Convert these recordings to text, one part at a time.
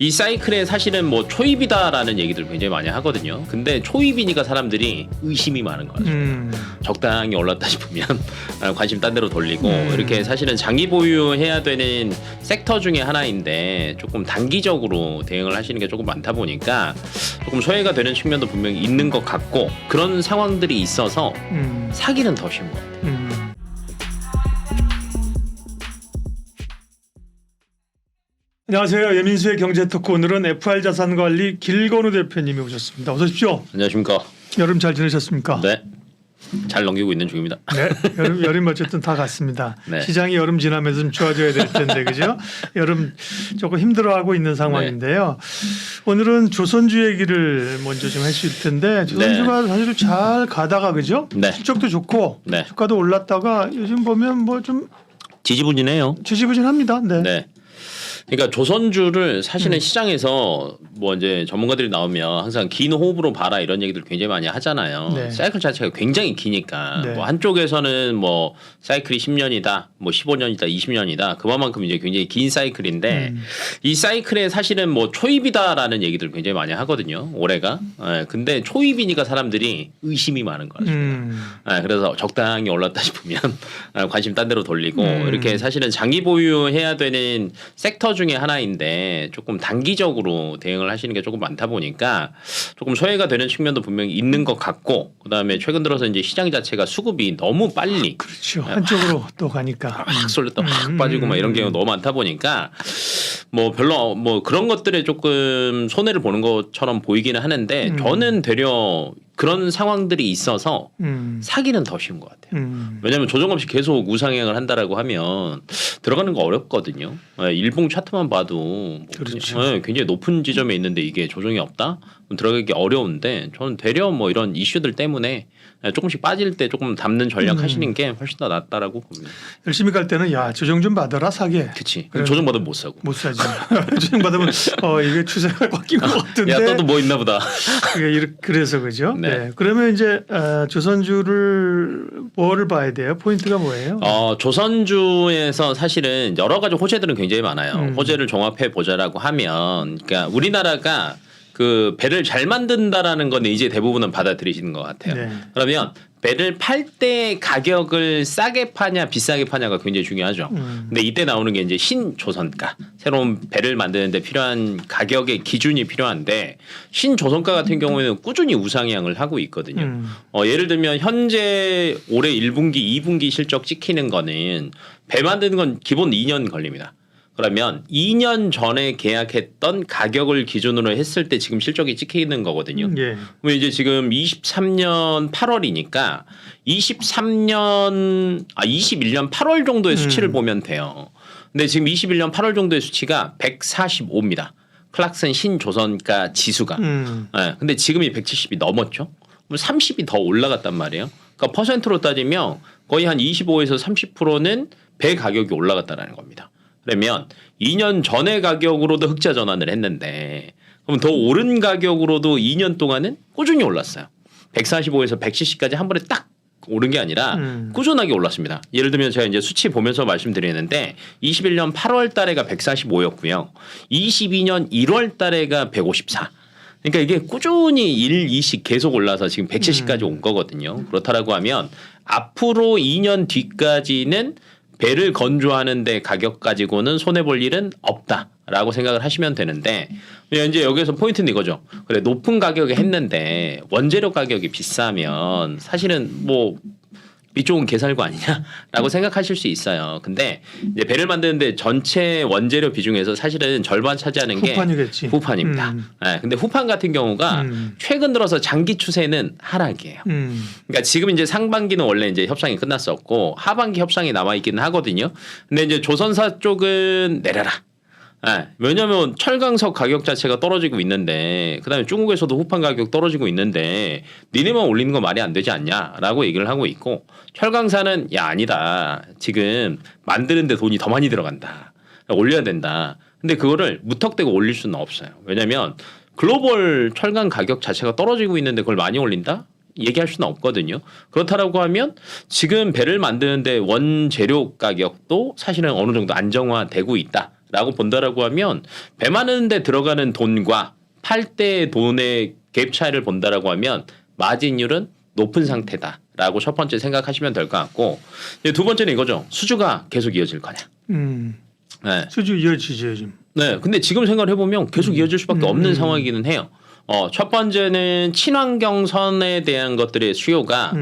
이 사이클에 사실은 뭐 초입이다라는 얘기들 굉장히 많이 하거든요. 근데 초입이니까 사람들이 의심이 많은 것 같습니다. 적당히 올랐다 싶으면 관심 딴 데로 돌리고 이렇게 사실은 장기 보유해야 되는 섹터 중에 하나인데 조금 단기적으로 대응을 하시는 게 조금 많다 보니까 조금 소외가 되는 측면도 분명히 있는 것 같고 그런 상황들이 있어서 사기는 더 쉬운 것 같아요. 안녕하세요. 예민수의 경제토크 오늘은 FR자산관리 길건우 대표님이 오셨습니다. 어서 오십시오. 안녕하십니까. 여름 잘 지내셨습니까? 네. 잘 넘기고 있는 중입니다. 네. 여름 어쨌든 다 갔습니다. 네. 시장이 여름 지나면서 좀 좋아져야 될 텐데 그죠? 여름 조금 힘들어하고 있는 상황인데요. 오늘은 조선주 얘기를 먼저 좀 하실 텐데 조선주가 사실 잘 가다가 그죠? 네. 실적도 좋고 네. 주가도 올랐다가 요즘 보면 뭐 좀 지지부진해요. 지지부진합니다. 네. 네. 그러니까 조선주를 사실은 시장에서 뭐 이제 전문가들이 나오면 항상 긴 호흡으로 봐라 이런 얘기들 굉장히 많이 하잖아요. 네. 사이클 자체가 굉장히 기니까 네. 뭐 한쪽에서는 뭐 사이클이 10년이다, 뭐 15년이다, 20년이다 그만큼 이제 굉장히 긴 사이클인데 이 사이클에 사실은 뭐 초입이다라는 얘기들 굉장히 많이 하거든요. 올해가. 근데 초입이니까 사람들이 의심이 많은 것 같습니다. 그래서 적당히 올랐다 싶으면 관심 딴 데로 돌리고 이렇게 사실은 장기 보유해야 되는 섹터 중에 하나인데 조금 단기적으로 대응을 하시는 게 조금 많다 보니까 조금 소외가 되는 측면도 분명히 있는 것 같고 그다음에 최근 들어서 이제 시장 자체가 수급이 너무 빨리 그렇죠. 한쪽으로 또 가니까 확 쏠렸다 확 빠지고 막 이런 경우가 너무 많다 보니까 뭐 별로 뭐 그런 것들에 조금 손해를 보는 것처럼 보이기는 하는데 저는 되려 그런 상황들이 있어서 사기는 더 쉬운 것 같아요. 왜냐하면 조정 없이 계속 우상향을 한다라고 하면 들어가는 거 어렵거든요. 일봉 차트만 봐도 뭐 그렇죠. 굉장히 높은 지점에 있는데 이게 조정이 없다? 들어가기 어려운데 저는 되려 뭐 이런 이슈들 때문에 조금씩 빠질 때 조금 담는 전략 하시는 게 훨씬 더 낫다라고 봅니다. 열심히 갈 때는 야 조정 좀 받아라 사게. 그치. 조정 받으면 못 사고. 못 사지. 조정 받으면 이게 추세가 바뀐 것 같은데. 야, 또 뭐 있나 보다. 그래서 그죠. 네. 네. 그러면 이제 조선주를 뭐를 봐야 돼요? 포인트가 뭐예요? 조선주에서 사실은 여러 가지 호재들은 굉장히 많아요. 호재를 종합해 보자라고 하면, 그러니까 우리나라가 그 배를 잘 만든다라는 건 이제 대부분은 받아들이시는 것 같아요. 네. 그러면 배를 팔 때 가격을 싸게 파냐 비싸게 파냐가 굉장히 중요하죠. 근데 이때 나오는 게 이제 신조선가, 새로운 배를 만드는데 필요한 가격의 기준이 필요한데 신조선가 같은 경우에는 꾸준히 우상향을 하고 있거든요. 예를 들면 현재 올해 1분기, 2분기 실적 찍히는 거는 배 만드는 건 기본 2년 걸립니다. 그러면 2년 전에 계약했던 가격을 기준으로 했을 때 지금 실적이 찍히는 거거든요. 예. 그럼 이제 지금 23년 8월이니까 21년 8월 정도의 수치를 보면 돼요. 근데 지금 21년 8월 정도의 수치가 145입니다. 클락슨 신조선가 지수가. 근데 지금이 170이 넘었죠. 그럼 30이 더 올라갔단 말이에요. 그러니까 퍼센트로 따지면 거의 한 25에서 30%는 배 가격이 올라갔다는 겁니다. 그러면 2년 전의 가격으로도 흑자 전환을 했는데 그럼 더 오른 가격으로도 2년 동안은 꾸준히 올랐어요. 145에서 170까지 한 번에 딱 오른 게 아니라 꾸준하게 올랐습니다. 예를 들면 제가 이제 수치 보면서 말씀드리는데 21년 8월 달에가 145였고요. 22년 1월 달에가 154. 그러니까 이게 꾸준히 1, 2씩 계속 올라서 지금 170까지 온 거거든요. 그렇다라고 하면 앞으로 2년 뒤까지는 배를 건조하는데 가격 가지고는 손해볼 일은 없다라고 생각을 하시면 되는데 이제 여기서 포인트는 이거죠. 그래 높은 가격에 했는데 원재료 가격이 비싸면 사실은 뭐 이쪽은 개살구 아니냐라고 생각하실 수 있어요. 근데 이제 배를 만드는데 전체 원재료 비중에서 사실은 절반 차지하는 게 후판이겠지. 후판입니다. 근데 후판 같은 경우가 최근 들어서 장기 추세는 하락이에요. 그러니까 지금 이제 상반기는 원래 이제 협상이 끝났었고 하반기 협상이 남아 있기는 하거든요. 근데 이제 조선사 쪽은 내려라. 왜냐하면 철강석 가격 자체가 떨어지고 있는데 그다음에 중국에서도 후판 가격 떨어지고 있는데 니네만 올리는 거 말이 안 되지 않냐라고 얘기를 하고 있고 철강사는 야 아니다. 지금 만드는데 돈이 더 많이 들어간다. 올려야 된다. 근데 그거를 무턱대고 올릴 수는 없어요. 왜냐하면 글로벌 철강 가격 자체가 떨어지고 있는데 그걸 많이 올린다? 얘기할 수는 없거든요. 그렇다라고 하면 지금 배를 만드는데 원재료 가격도 사실은 어느 정도 안정화되고 있다. 있다라고 본다라고 하면 배마는 데 들어가는 돈과 팔 때 돈의 갭 차이를 본다라고 하면 마진율은 높은 상태다라고 첫 번째 생각하시면 될 것 같고 이제 두 번째는 이거죠. 수주가 계속 이어질 거냐. 네. 수주 이어지죠 지금. 네. 근데 지금 생각을 해보면 계속 이어질 수밖에 없는 상황이기는 해요. 첫 번째는 친환경 선에 대한 것들의 수요가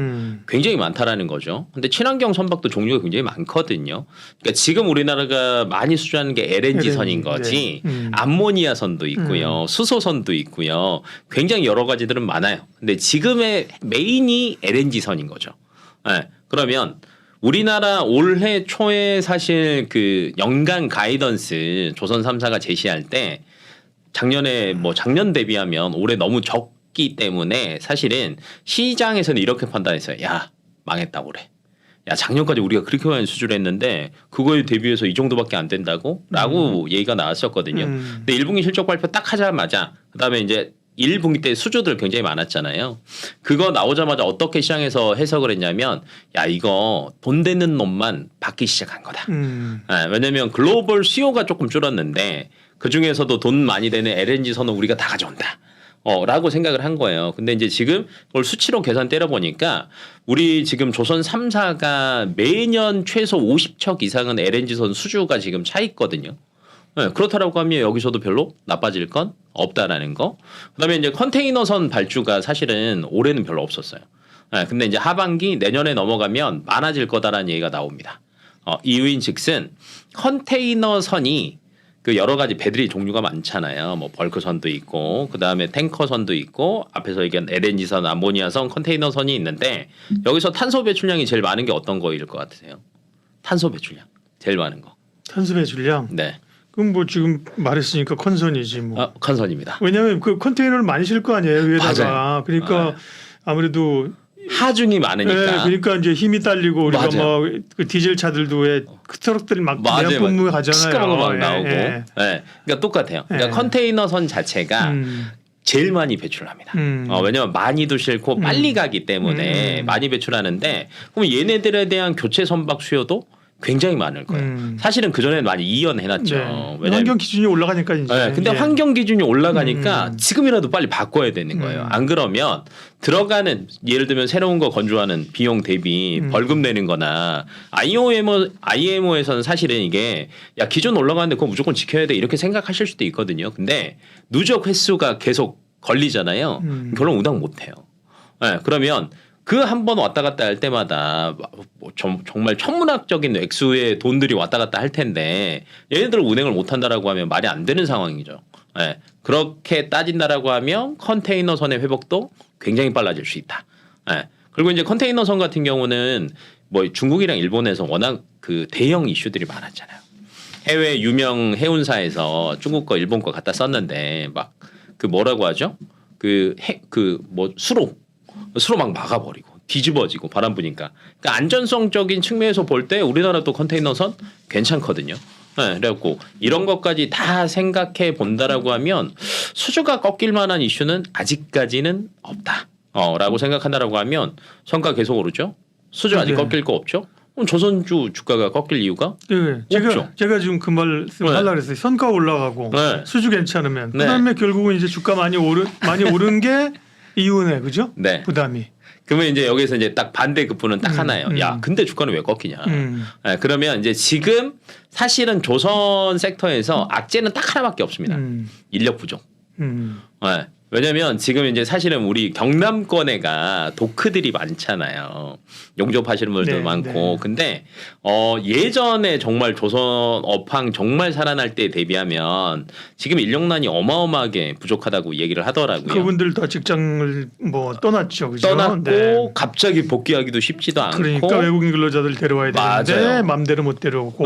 굉장히 많다라는 거죠. 근데 친환경 선박도 종류가 굉장히 많거든요. 그러니까 지금 우리나라가 많이 수주하는 게 LNG 선인 거지 암모니아 선도 있고요. 수소 선도 있고요. 굉장히 여러 가지들은 많아요. 근데 지금의 메인이 LNG 선인 거죠. 네. 그러면 우리나라 올해 초에 사실 그 연간 가이던스 조선 3사가 제시할 때 작년에 뭐 작년 대비하면 올해 너무 적기 때문에 사실은 시장에서는 이렇게 판단했어요. 야 망했다 올해. 야 작년까지 우리가 그렇게 많이 수주를 했는데 그거에 대비해서 이 정도밖에 안 된다고? 라고 얘기가 나왔었거든요. 근데 1분기 실적 발표 딱 하자마자 그다음에 이제 1분기 때 수주들 굉장히 많았잖아요. 그거 나오자마자 어떻게 시장에서 해석을 했냐면 야 이거 돈 되는 놈만 받기 시작한 거다. 왜냐하면 글로벌 수요가 조금 줄었는데 그중에서도 돈 많이 되는 LNG 선은 우리가 다 가져온다. 라고 생각을 한 거예요. 근데 이제 지금 그걸 수치로 계산 때려보니까 우리 지금 조선 3사가 매년 최소 50척 이상은 LNG 선 수주가 지금 차 있거든요. 네, 그렇다라고 하면 여기서도 별로 나빠질 건 없다라는 거. 그다음에 이제 컨테이너선 발주가 사실은 올해는 별로 없었어요. 네, 근데 이제 하반기 내년에 넘어가면 많아질 거다라는 얘기가 나옵니다. 이유인즉슨 컨테이너선이 그 여러 가지 배들이 종류가 많잖아요. 뭐 벌크선도 있고 그다음에 탱커선도 있고 앞에서 얘기한 LNG선, 암모니아선, 컨테이너선이 있는데 여기서 탄소 배출량이 제일 많은 게 어떤 거일 것 같으세요? 탄소 배출량 제일 많은 거. 탄소 배출량. 네. 그럼 뭐 지금 말했으니까 컨선이지 뭐. 컨선입니다. 왜냐하면 그 컨테이너를 많이 실 거 아니에요 위에다가. 맞아요. 그러니까 아무래도 하중이 많으니까. 네, 그러니까 이제 힘이 딸리고 우리가 뭐 그 디젤 차들도 왜 그 트럭들이 막 내연분무 가잖아요. 시끄러운 거 막 나오고. 예. 네. 그러니까 똑같아요. 그러니까 컨테이너선 자체가 제일 많이 배출합니다. 왜냐하면 많이도 싫고 빨리 가기 때문에 많이 배출하는데 그럼 얘네들에 대한 교체 선박 수요도 굉장히 많을 거예요. 사실은 그전에는 많이 이연해놨죠. 네. 환경 기준이 올라가니까 이제. 네, 근데 환경 기준이 올라가니까 지금이라도 빨리 바꿔야 되는 거예요. 안 그러면 들어가는 예를 들면 새로운 거 건조하는 비용 대비 벌금 내는 거나 IMO에서는 사실은 이게 야 기준 올라가는데 그거 무조건 지켜야 돼 이렇게 생각하실 수도 있거든요. 근데 누적 횟수가 계속 걸리잖아요. 결론 운항 못 해요. 네, 그러면 그 한 번 왔다 갔다 할 때마다 뭐 정말 천문학적인 액수의 돈들이 왔다 갔다 할 텐데 얘네들 운행을 못 한다라고 하면 말이 안 되는 상황이죠. 네. 그렇게 따진다라고 하면 컨테이너선의 회복도 굉장히 빨라질 수 있다. 네. 그리고 이제 컨테이너선 같은 경우는 뭐 중국이랑 일본에서 워낙 그 대형 이슈들이 많았잖아요. 해외 유명 해운사에서 중국 거 일본 거 갖다 썼는데 막 그 뭐라고 하죠? 그 뭐 수로 막 막아버리고 뒤집어지고 바람 부니까 그러니까 안전성적인 측면에서 볼 때 우리나라 또 컨테이너선 괜찮거든요. 네, 그래갖고 이런 것까지 다 생각해 본다라고 하면 수주가 꺾일 만한 이슈는 아직까지는 없다. 라고 생각한다라고 하면 성과 계속 오르죠. 수주 아직 꺾일 거 없죠. 그럼 조선주 주가가 꺾일 이유가 네, 없죠. 제가 지금 그 말씀을 하려고 했어요. 선가 올라가고 수주 괜찮으면 그다음에 결국은 이제 주가 많이 오른 게 이윤에 그죠? 네. 부담이. 그러면 이제 여기서 이제 딱 반대 급부는 딱 하나예요. 야, 근데 주가는 왜 꺾이냐? 네, 그러면 이제 지금 사실은 조선 섹터에서 악재는 딱 하나밖에 없습니다. 인력 부족. 네. 왜냐면 지금 이제 사실은 우리 경남권에가 도크들이 많잖아요. 용접하시는 분들도 많고. 근데 예전에 정말 조선 업황 정말 살아날 때 대비하면 지금 인력난이 어마어마하게 부족하다고 얘기를 하더라고요. 그분들 다 직장을 뭐 떠났죠. 그죠? 떠났고 갑자기 복귀하기도 쉽지도 않고. 그러니까 외국인 근로자들 데려와야 되는데 맞아요. 마음대로 못 데려오고.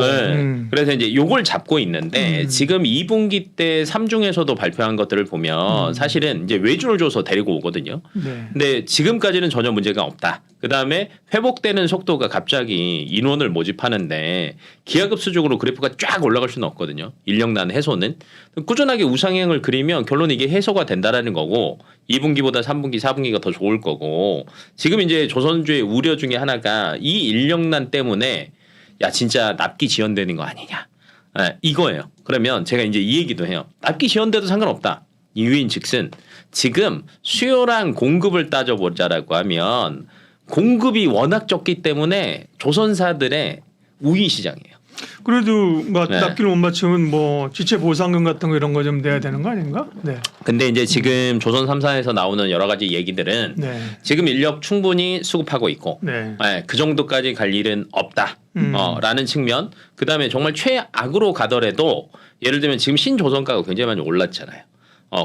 그래서 이제 요걸 잡고 있는데 지금 2분기 때 3중에서도 발표한 것들을 보면 사실은 이제 외주를 줘서 데리고 오거든요. 근데 지금까지는 전혀 문제가 없다. 그다음에 회복되는 속도가 갑자기 인원을 모집하는데 기하급 수적으로 그래프가 쫙 올라갈 수는 없거든요. 인력난 해소는 꾸준하게 우상향을 그리면 결론 이게 해소가 된다라는 거고 2분기보다 3분기, 4분기가 더 좋을 거고 지금 이제 조선주의 우려 중에 하나가 이 인력난 때문에 야 진짜 납기 지연되는 거 아니냐. 이거예요. 그러면 제가 이제 이 얘기도 해요. 납기 쉬운데도 상관없다. 이유인즉슨 지금 수요랑 공급을 따져보자라고 하면 공급이 워낙 적기 때문에 조선사들의 우위 시장이에요. 그래도 뭐 네. 납기를 못 맞추면 뭐 지체 보상금 같은 거 이런 거 좀 내야 되는 거 아닌가? 네. 근데 이제 지금 조선 3사에서 나오는 여러 가지 얘기들은 네. 지금 인력 충분히 수급하고 있고 네. 그 정도까지 갈 일은 없다. 라는 측면. 그다음에 정말 최악으로 가더라도 예를 들면 지금 신조선가가 굉장히 많이 올랐잖아요.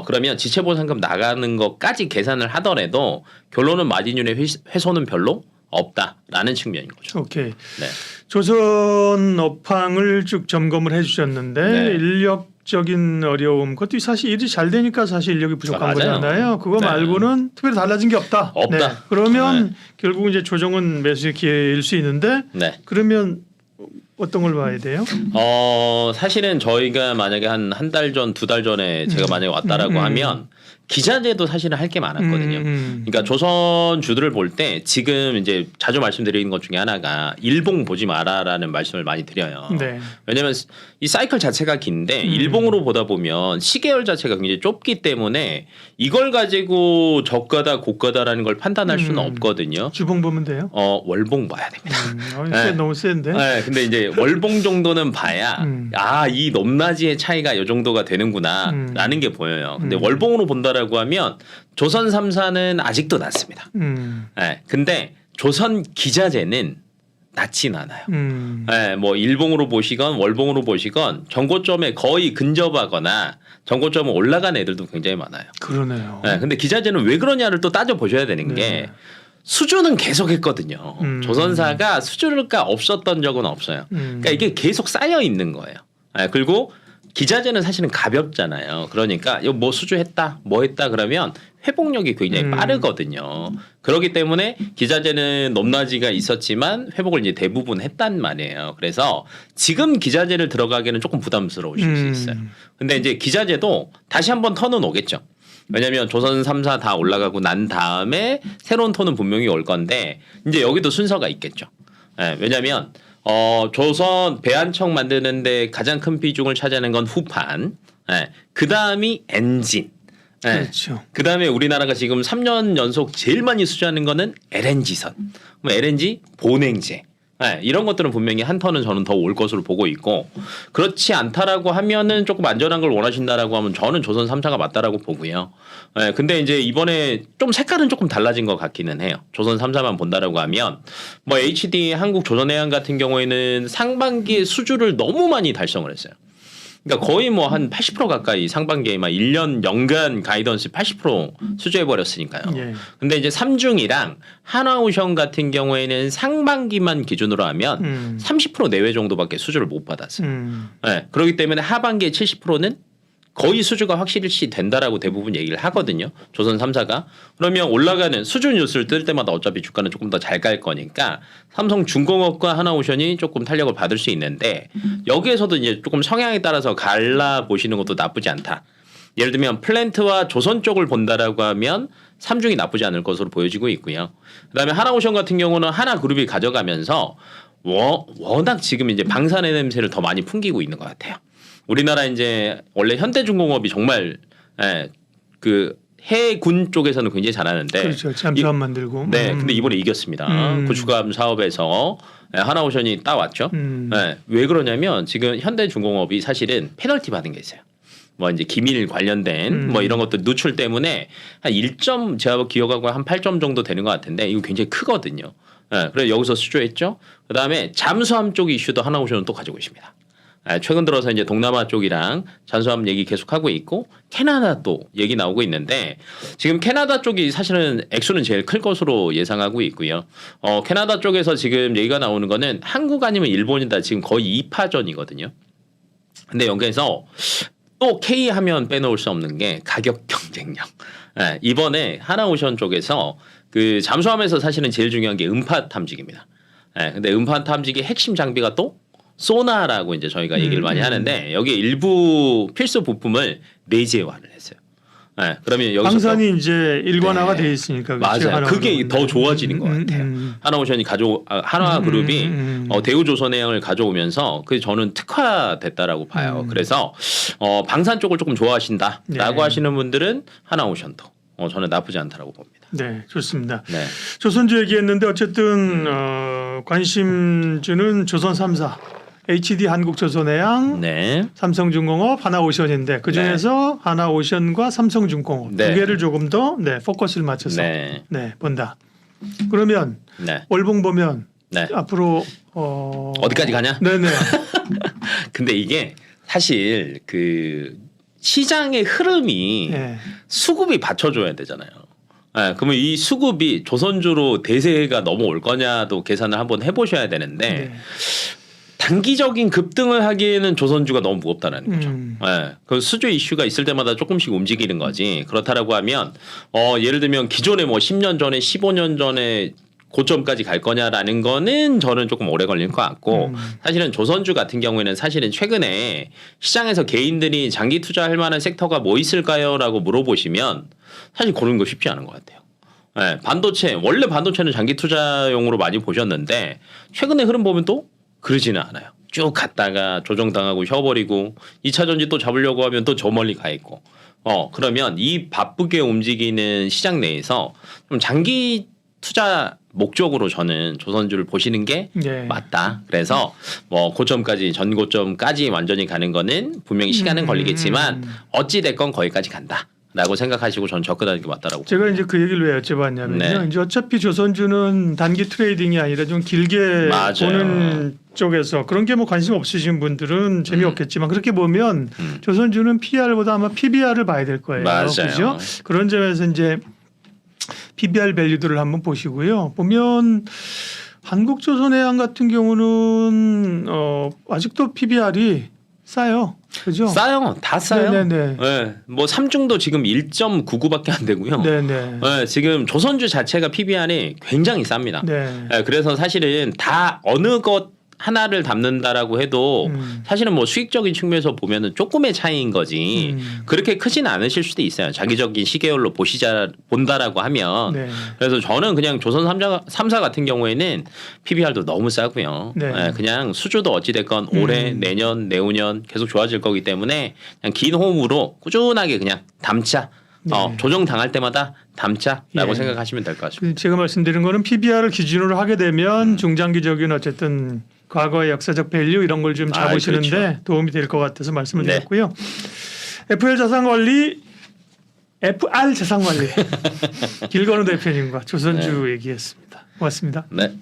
그러면 지체보상금 나가는 것까지 계산을 하더라도 결론은 마진율의 훼손은 별로 없다라는 측면인 거죠. 오케이. 네. 조선 업황을 쭉 점검을 해주셨는데 네. 인력적인 어려움 그것도 사실 일이 잘 되니까 사실 인력이 부족한 맞아요. 거잖아요. 그거 네. 말고는 특별히 달라진 게 없다. 없다. 네. 그러면 네. 결국 이제 조정은 매수의 기회일 수 있는데 네. 그러면 어떤 걸 봐야 돼요? 사실은 저희가 만약에 한 달 전, 두 달 전에 제가 만약에 왔다라고 하면 기자재도 사실은 할 게 많았거든요. 그러니까 조선 주들을 볼 때 지금 이제 자주 말씀드리는 것 중에 하나가 일봉 보지 마라라는 말씀을 많이 드려요. 네. 왜냐하면 이 사이클 자체가 긴데 일봉으로 보다 보면 시계열 자체가 굉장히 좁기 때문에 이걸 가지고 저가다 고가다라는 걸 판단할 수는 없거든요. 주봉 보면 돼요? 월봉 봐야 됩니다. 네. 너무 센데. 네, 근데 이제 월봉 정도는 봐야 이 높낮이의 차이가 이 정도가 되는구나라는 게 보여요. 근데 월봉으로 본다라고 하면 조선 3사는 아직도 낮습니다. 네, 근데 조선 기자재는 낮진 않아요. 네, 뭐 일봉으로 보시건 월봉으로 보시건 정고점에 거의 근접하거나 정고점은 올라간 애들도 굉장히 많아요. 그러네요. 네, 근데 기자재는 왜 그러냐를 또 따져 보셔야 되는 네. 게 수주는 계속했거든요. 조선사가 수주가 없었던 적은 없어요. 그러니까 이게 계속 쌓여 있는 거예요. 그리고 기자재는 사실은 가볍잖아요. 그러니까 이거 뭐 수주했다, 뭐 했다 그러면 회복력이 굉장히 빠르거든요. 그렇기 때문에 기자재는 높낮이가 있었지만 회복을 이제 대부분 했단 말이에요. 그래서 지금 기자재를 들어가기는 조금 부담스러우실 수 있어요. 근데 이제 기자재도 다시 한번 턴은 오겠죠. 왜냐하면 조선 3사 다 올라가고 난 다음에 새로운 톤은 분명히 올 건데 이제 여기도 순서가 있겠죠. 왜냐하면 조선 배한청 만드는데 가장 큰 비중을 차지하는 건 후판, 그 다음이 엔진, 그렇죠. 그 다음에 우리나라가 지금 3년 연속 제일 많이 수주하는 거는 LNG선, LNG 본행제. 이런 것들은 분명히 한 턴은 저는 더 올 것으로 보고 있고 그렇지 않다라고 하면은 조금 안전한 걸 원하신다라고 하면 저는 조선 3사가 맞다라고 보고요. 근데 이제 이번에 좀 색깔은 조금 달라진 것 같기는 해요. 조선 3사만 본다라고 하면 뭐 HD 한국조선해양 같은 경우에는 상반기에 수주를 너무 많이 달성을 했어요. 그러니까 거의 뭐 한 80% 가까이 상반기에 막 1년 연간 가이던스 80% 수주해 버렸으니까요. 예. 근데 이제 삼중이랑 한화오션 같은 경우에는 상반기만 기준으로 하면 30% 내외 정도밖에 수주를 못 받았어요. 그렇기 때문에 하반기에 70%는 거의 수주가 확실히 된다라고 대부분 얘기를 하거든요. 조선 3사가. 그러면 올라가는 수주 뉴스를 뜰 때마다 어차피 주가는 조금 더 잘 갈 거니까 삼성중공업과 하나오션이 조금 탄력을 받을 수 있는데 여기에서도 이제 조금 성향에 따라서 갈라 보시는 것도 나쁘지 않다. 예를 들면 플랜트와 조선 쪽을 본다라고 하면 삼중이 나쁘지 않을 것으로 보여지고 있고요. 그다음에 하나오션 같은 경우는 하나그룹이 가져가면서 워낙 지금 이제 방산의 냄새를 더 많이 풍기고 있는 것 같아요. 우리나라 이제 원래 현대중공업이 정말 그 해군 쪽에서는 굉장히 잘하는데 그렇죠. 잠수함 만들고. 네, 근데 이번에 이겼습니다. 구축함 사업에서 하나오션이 따왔죠. 왜 그러냐면 지금 현대중공업이 사실은 페널티 받은 게 있어요. 뭐 이제 기밀 관련된 뭐 이런 것들 누출 때문에 한 1점 제가 기억하고 한 8점 정도 되는 것 같은데 이거 굉장히 크거든요. 그래서 여기서 수주했죠. 그다음에 잠수함 쪽 이슈도 하나오션은 또 가지고 있습니다. 최근 들어서 이제 동남아 쪽이랑 잠수함 얘기 계속하고 있고 캐나다 또 얘기 나오고 있는데 지금 캐나다 쪽이 사실은 액수는 제일 클 것으로 예상하고 있고요. 캐나다 쪽에서 지금 얘기가 나오는 거는 한국 아니면 일본이다 지금 거의 2파전이거든요. 근데 여기에서 또 K 하면 빼놓을 수 없는 게 가격 경쟁력. 이번에 하나오션 쪽에서 그 잠수함에서 사실은 제일 중요한 게 음파 탐지기입니다. 근데 음파 탐지기 핵심 장비가 또 소나라고 이제 저희가 얘기를 많이 하는데 여기 일부 필수 부품을 내재화를 했어요. 네, 그러면 여기서 방산이 이제 일관화가 네. 돼 있으니까 맞아요. 그게 더 좋아지는 것 같아요. 하나오션이 하나그룹이 대우조선해양을 가져오면서 그 저는 특화됐다라고 봐요. 그래서 방산 쪽을 조금 좋아하신다라고 네. 하시는 분들은 하나오션도 저는 나쁘지 않다라고 봅니다. 네, 좋습니다. 네. 조선주 얘기했는데 어쨌든 관심주는 조선 3사, HD 한국조선해양, 네. 삼성중공업, 하나오션인데 그 중에서 하나오션과 삼성중공업 네. 두 개를 조금 더 포커스를 맞춰서 네. 본다. 그러면 네. 월봉 보면 네. 앞으로 어디까지 가냐? 네네. 근데 이게 사실 그 시장의 흐름이 네. 수급이 받쳐줘야 되잖아요. 네, 그러면 이 수급이 조선주로 대세가 넘어올 거냐도 계산을 한번 해보셔야 되는데 네. 단기적인 급등을 하기에는 조선주가 너무 무겁다는 거죠. 음. 네, 그 수주 이슈가 있을 때마다 조금씩 움직이는 거지. 그렇다라고 하면 예를 들면 기존에 뭐 10년 전에 15년 전에 고점까지 갈 거냐라는 거는 저는 조금 오래 걸릴 것 같고 사실은 조선주 같은 경우에는 사실은 최근에 시장에서 개인들이 장기 투자할 만한 섹터가 뭐 있을까요?라고 물어보시면 사실 고르는 거 쉽지 않은 것 같아요. 네, 반도체 원래 반도체는 장기 투자용으로 많이 보셨는데 최근에 흐름 보면 또 그러지는 않아요. 쭉 갔다가 조정당하고 쉬어버리고 2차 전지 또 잡으려고 하면 또 저 멀리 가 있고 그러면 이 바쁘게 움직이는 시장 내에서 좀 장기 투자 목적으로 저는 조선주를 보시는 게 네. 맞다. 그래서 뭐 고점까지 전고점까지 완전히 가는 거는 분명히 시간은 걸리겠지만 어찌 됐건 거기까지 간다라고 생각하시고 전 접근하는 게 맞다라고. 제가 이제 그 얘기를 왜 여쭤봤냐면요. 네. 이제 어차피 조선주는 단기 트레이딩이 아니라 좀 길게 맞아요. 보는 쪽에서 그런 게 뭐 관심 없으신 분들은 재미없겠지만 그렇게 보면 조선주는 PR보다 아마 PBR을 봐야 될 거예요. 맞아요. 그죠? 그런 점에서 이제 PBR 밸류들을 한번 보시고요. 보면 한국조선해양 같은 경우는 아직도 PBR이 싸요. 그죠? 싸요. 다 싸요. 네네네. 네. 뭐 삼중도 지금 1.99밖에 안 되고요. 네네. 네, 지금 조선주 자체가 PBR이 굉장히 쌉니다. 네. 네, 그래서 사실은 다 어느 것 하나를 담는다라고 해도 사실은 뭐 수익적인 측면에서 보면은 조금의 차이인 거지 그렇게 크지는 않으실 수도 있어요. 장기적인 시계열로 본다라고 하면 네. 그래서 저는 그냥 조선 3사 같은 경우에는 PBR도 너무 싸고요. 네. 네, 그냥 수주도 어찌됐건 올해 내년 내후년 계속 좋아질 거기 때문에 그냥 긴 호흡으로 꾸준하게 그냥 담자. 네. 조정 당할 때마다 담자라고 예. 생각하시면 될 것 같습니다. 제가 말씀드린 거는 PBR을 기준으로 하게 되면 중장기적인 어쨌든 과거의 역사적 밸류 이런 걸 좀 잡으시는데 그렇죠. 도움이 될 것 같아서 말씀을 네. 드렸고요. FR 자산관리 길건우 대표님과 조선주 얘기했습니다. 고맙습니다. 네.